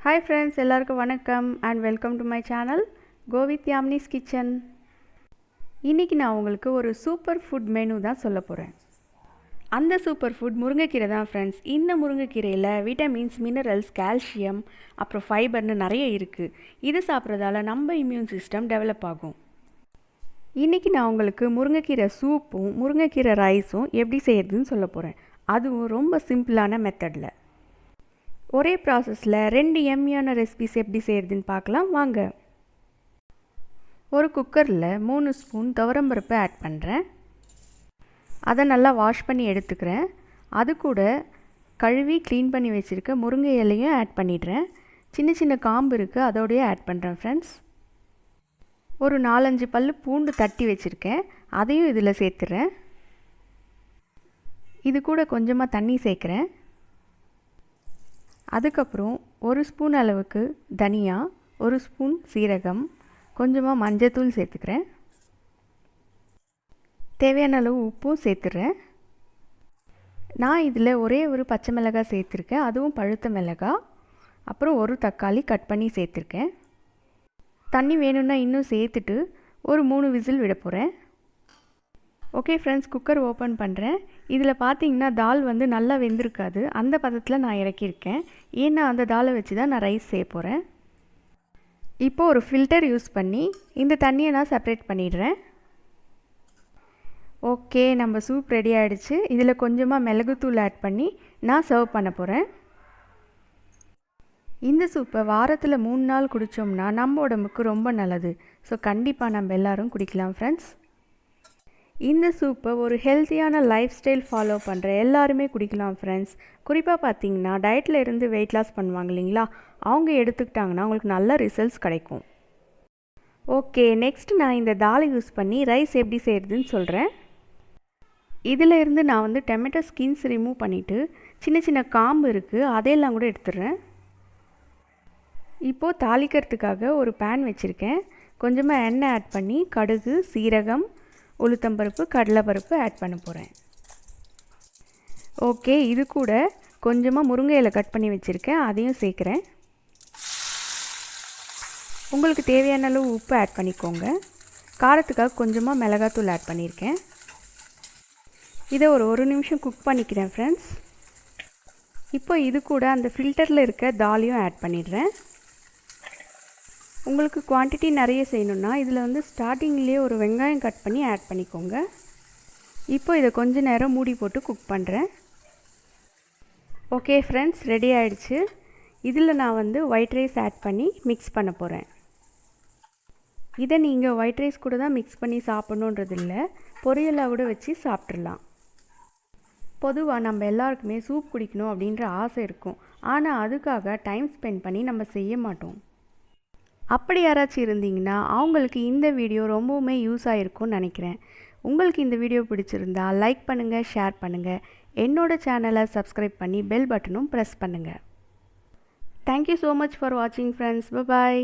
Hi friends, எல்லாருக்கும் வணக்கம் and welcome to my channel Go with Yamini's kitchen. இன்னைக்கு நான் உங்களுக்கு ஒரு சூப்பர் ஃபுட் மெனு தான் சொல்ல போறேன். அந்த சூப்பர் ஃபுட் முருங்கைக்கீரை தான் ஃப்ரெண்ட்ஸ். இந்த முருங்கைக்கீரையில் விட்டமின்ஸ், மினரல்ஸ், கால்சியம், அப்புறம் ஃபைபர்னு நிறைய இருக்குது. இது சாப்பிட்றதால நம்ம இம்யூன் சிஸ்டம் டெவலப் ஆகும். இன்றைக்கி நான் உங்களுக்கு முருங்கைக்கீரை சூப்பும் முருங்கைக்கீரை ரைஸும் எப்படி செய்யறதுன்னு சொல்ல போகிறேன். அதுவும் ரொம்ப சிம்பிளான மெத்தடில். ஒரே ப்ராசஸில் 2 எம்மியான ரெசிபிஸ் எப்படி செய்கிறதுன்னு பார்க்கலாம் வாங்க. ஒரு குக்கரில் 3 ஸ்பூன் துவரம்பருப்பு ஆட் பண்ணுறேன். அதை நல்லா வாஷ் பண்ணி எடுத்துக்கிறேன். அது கூட கழுவி க்ளீன் பண்ணி வச்சுருக்க முருங்கை இலையும் ஆட் பண்ணிடுறேன். சின்ன சின்ன காம்பு இருக்குது, அதோடய ஆட் பண்ணுறேன் ஃப்ரெண்ட்ஸ். ஒரு 4-5 பல்லு பூண்டு தட்டி வச்சுருக்கேன், அதையும் இதில் சேர்த்துறேன். இது கூட கொஞ்சமாக தண்ணி சேர்க்குறேன். அதுக்கப்புறம் 1 ஸ்பூன் அளவுக்கு தனியா, 1 ஸ்பூன் சீரகம், கொஞ்சமாக மஞ்சத்தூள் சேர்த்துக்கிறேன். தேவையான அளவு உப்பும் சேர்த்துறேன். நான் இதில் ஒரே ஒரு பச்சை மிளகாய் சேர்த்துருக்கேன், அதுவும் பழுத்த மிளகாய். அப்புறம் ஒரு தக்காளி கட் பண்ணி சேர்த்துருக்கேன். தண்ணி வேணும்னா இன்னும் சேர்த்துட்டு ஒரு 3 விசில் விட போகிறேன். ஓகே ஃப்ரெண்ட்ஸ், குக்கர் ஓப்பன் பண்ணுறேன். இதில் பார்த்தீங்கன்னா தால் நல்லா வெந்திருக்காது. அந்த பதத்தில் நான் இறக்கியிருக்கேன். ஏன்னா அந்த தாலை வச்சு தான் நான் ரைஸ் செய்ய போகிறேன். இப்போது ஒரு ஃபில்டர் யூஸ் பண்ணி இந்த தண்ணியை நான் செப்பரேட் பண்ணிடுறேன். ஓகே, நம்ம சூப் ரெடி ஆகிடுச்சு. இதில் கொஞ்சமாக மிளகுத்தூள் ஆட் பண்ணி நான் சர்வ் பண்ண போகிறேன். இந்த சூப்பை வாரத்தில் 3 நாள் குடித்தோம்னா நம்ம உடம்புக்கு ரொம்ப நல்லது. ஸோ கண்டிப்பாக நம்ம எல்லோரும் குடிக்கலாம் ஃப்ரெண்ட்ஸ். இந்த சூப்பை ஒரு ஹெல்த்தியான லைஃப் ஸ்டைல் ஃபாலோ பண்ணுற எல்லாருமே குடிக்கலாம் ஃப்ரெண்ட்ஸ். குறிப்பாக பார்த்தீங்கன்னா டயட்டில் இருந்து வெயிட் லாஸ் பண்ணுவாங்க இல்லைங்களா, அவங்க எடுத்துக்கிட்டாங்கன்னா அவங்களுக்கு நல்ல ரிசல்ட்ஸ் கிடைக்கும். ஓகே, நெக்ஸ்ட் நான் இந்த தாலை யூஸ் பண்ணி ரைஸ் எப்படி செய்கிறதுன்னு சொல்கிறேன். இதில் இருந்து நான் டொமேட்டோ ஸ்கின்ஸ் ரிமூவ் பண்ணிவிட்டு சின்ன சின்ன காம்பு இருக்குது, அதையெல்லாம் கூட எடுத்துடுறேன். இப்போது தாளிக்கிறதுக்காக ஒரு பேன் வச்சுருக்கேன். கொஞ்சமாக எண்ணெய் ஆட் பண்ணி கடுகு, சீரகம், உளுத்தம்பருப்பு, கடலைப்பருப்பு ஆட் பண்ண போகிறேன். ஓகே, இது கூட கொஞ்சமாக முருங்கை இலை கட் பண்ணி வச்சுருக்கேன், அதையும் சேர்க்குறேன். உங்களுக்கு தேவையான அளவு உப்பு ஆட் பண்ணிக்கோங்க. காரத்துக்காக கொஞ்சமாக மிளகாத்தூள் ஆட் பண்ணியிருக்கேன். இதை ஒரு நிமிஷம் குக் பண்ணிக்கிறேன் ஃப்ரெண்ட்ஸ். இப்போ இது கூட அந்த ஃபில்டரில் இருக்க தாலையும் ஆட் பண்ணிடுறேன். உங்களுக்கு குவான்டிட்டி நிறைய செய்யணுன்னா இதில் ஸ்டார்டிங்லேயே ஒரு வெங்காயம் கட் பண்ணி ஆட் பண்ணிக்கோங்க. இப்போ இதை கொஞ்ச நேரம் மூடி போட்டு குக் பண்ணுறேன். ஓகே ஃப்ரெண்ட்ஸ், ரெடி ஆகிடுச்சு. இதில் நான் ஒயிட் ரைஸ் ஆட் பண்ணி மிக்ஸ் பண்ண போகிறேன். இதை நீங்கள் ஒயிட் ரைஸ் கூட தான் மிக்ஸ் பண்ணி சாப்பிட்ணுன்றது இல்லை, பொரியலாக கூட வச்சு சாப்பிட்றலாம். பொதுவாக நம்ம எல்லாருக்குமே சூப் குடிக்கணும் அப்படின்ற ஆசை இருக்கும். ஆனால் அதுக்காக டைம் ஸ்பெண்ட் பண்ணி நம்ம செய்ய மாட்டோம். அப்படி யாராச்சும் இருந்தீங்கன்னா அவங்களுக்கு இந்த வீடியோ ரொம்பவுமே யூஸ் ஆகிருக்கும்னு நினைக்கிறேன். உங்களுக்கு இந்த வீடியோ பிடிச்சிருந்தா லைக் பண்ணுங்கள், ஷேர் பண்ணுங்கள். என்னோடய சேனலை சப்ஸ்கிரைப் பண்ணி பெல் பட்டனும் ப்ரெஸ் பண்ணுங்கள். தேங்க்யூ ஸோ மச் ஃபார் வாட்சிங் ஃப்ரெண்ட்ஸ். பை.